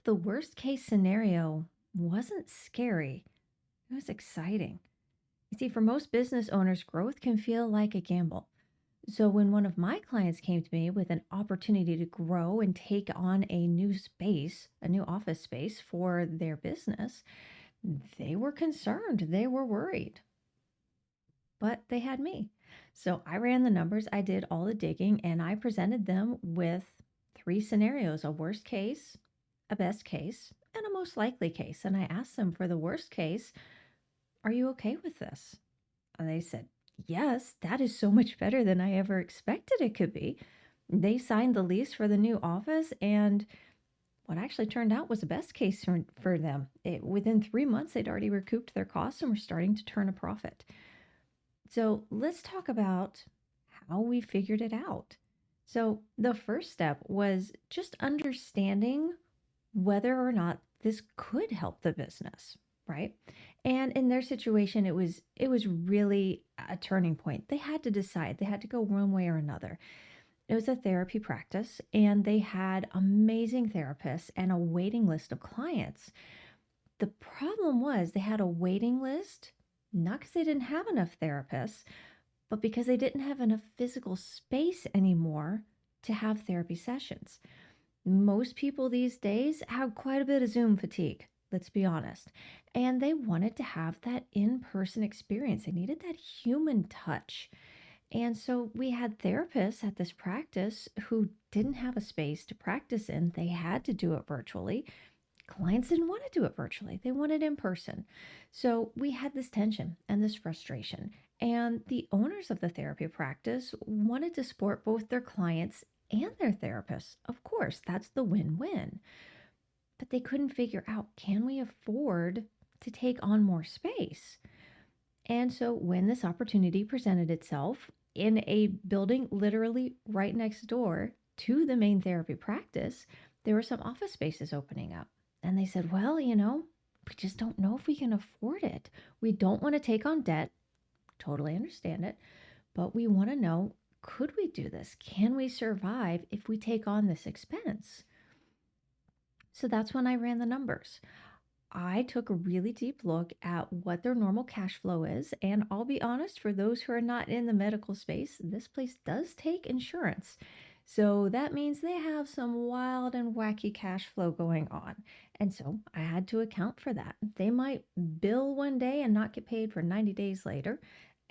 the worst case scenario wasn't scary, it was exciting. You see, for most business owners, growth can feel like a gamble. So, when one of my clients came to me with an opportunity to grow and take on a new space, a new office space for their business, they were concerned, they were worried, but they had me. So, I ran the numbers, I did all the digging, and I presented them with three scenarios: a worst case, a best case, and a most likely case. And I asked them for the worst case, are you okay with this? And they said, yes, that is so much better than I ever expected it could be. They signed the lease for the new office, and what actually turned out was the best case for them. Within 3 months, they'd already recouped their costs and were starting to turn a profit. So let's talk about how we figured it out. So the first step was just understanding whether or not this could help the business, right? And in their situation, it was really a turning point. They had to decide. They had to go one way or another. It was a therapy practice, and they had amazing therapists and a waiting list of clients. The problem was they had a waiting list, not because they didn't have enough therapists, but because they didn't have enough physical space anymore to have therapy sessions. Most people these days have quite a bit of Zoom fatigue, let's be honest. And they wanted to have that in person experience. They needed that human touch. And so we had therapists at this practice who didn't have a space to practice in. They had to do it virtually. Clients didn't want to do it virtually, they wanted in person. So we had this tension and this frustration. And the owners of the therapy practice wanted to support both their clients and their therapists. Of course, that's the win win. But they couldn't figure out, can we afford to take on more space? And so when this opportunity presented itself in a building literally right next door to the main therapy practice, there were some office spaces opening up. And they said, well, we just don't know if we can afford it. We don't want to take on debt. Totally understand it. But we want to know, could we do this? Can we survive if we take on this expense? So that's when I ran the numbers. I took a really deep look at what their normal cash flow is. And I'll be honest, for those who are not in the medical space, this place does take insurance. So that means they have some wild and wacky cash flow going on. And so I had to account for that. They might bill one day and not get paid for 90 days later.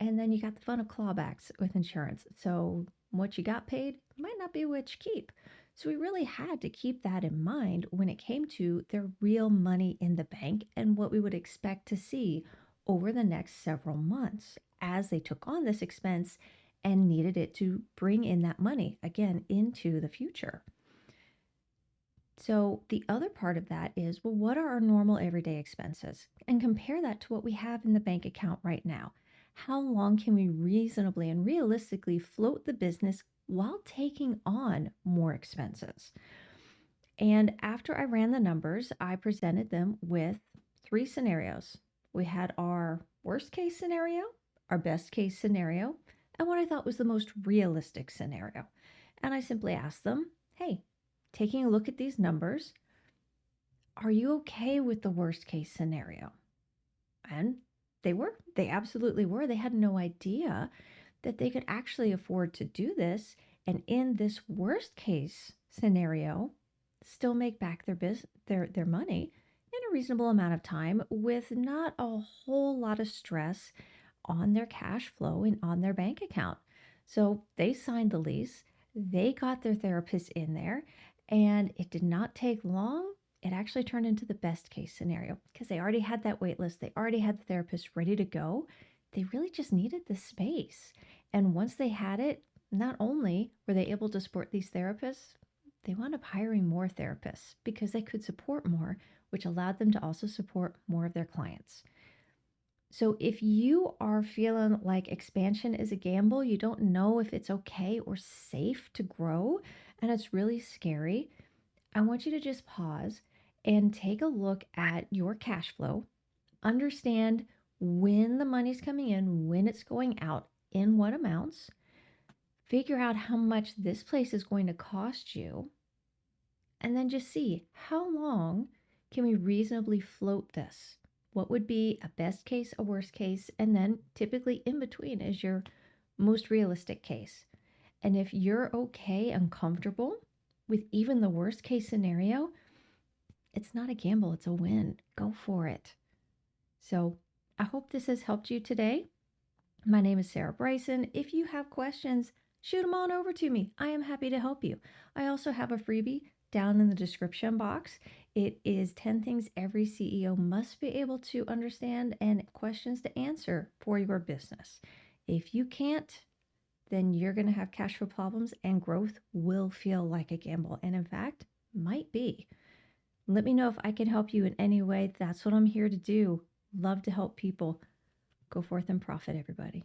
And then you got the fun of clawbacks with insurance. So what you got paid might not be what you keep. So we really had to keep that in mind when it came to their real money in the bank and what we would expect to see over the next several months as they took on this expense and needed it to bring in that money again into the future. So the other part of that is, well, what are our normal everyday expenses? And compare that to what we have in the bank account right now. How long can we reasonably and realistically float the business while taking on more expenses? And after I ran the numbers, I presented them with three scenarios. We had our worst case scenario, our best case scenario, and what I thought was the most realistic scenario. And I simply asked them, hey, taking a look at these numbers, are you okay with the worst case scenario? And they were. They absolutely were. They had no idea that they could actually afford to do this. And in this worst case scenario, still make back their money in a reasonable amount of time with not a whole lot of stress on their cash flow and on their bank account. So they signed the lease, they got their therapist in there, and it did not take long. It actually turned into the best case scenario because they already had that wait list, they already had the therapist ready to go. They really just needed the space. And once they had it, not only were they able to support these therapists, they wound up hiring more therapists because they could support more, which allowed them to also support more of their clients. So if you are feeling like expansion is a gamble, you don't know if it's okay or safe to grow, and it's really scary, I want you to just pause and take a look at your cash flow, understand when the money's coming in, when it's going out, in what amounts, figure out how much this place is going to cost you, and then just see how long can we reasonably float this? What would be a best case, a worst case, and then typically in between is your most realistic case. And if you're okay and comfortable with even the worst case scenario, it's not a gamble, it's a win. Go for it. So I hope this has helped you today. My name is Sarah Bryson. If you have questions, shoot them on over to me. I am happy to help you. I also have a freebie down in the description box. It is 10 things every CEO must be able to understand and questions to answer for your business. If you can't, then you're going to have cash flow problems and growth will feel like a gamble. And in fact, might be. Let me know if I can help you in any way. That's what I'm here to do. Love to help people. Go forth and profit, everybody.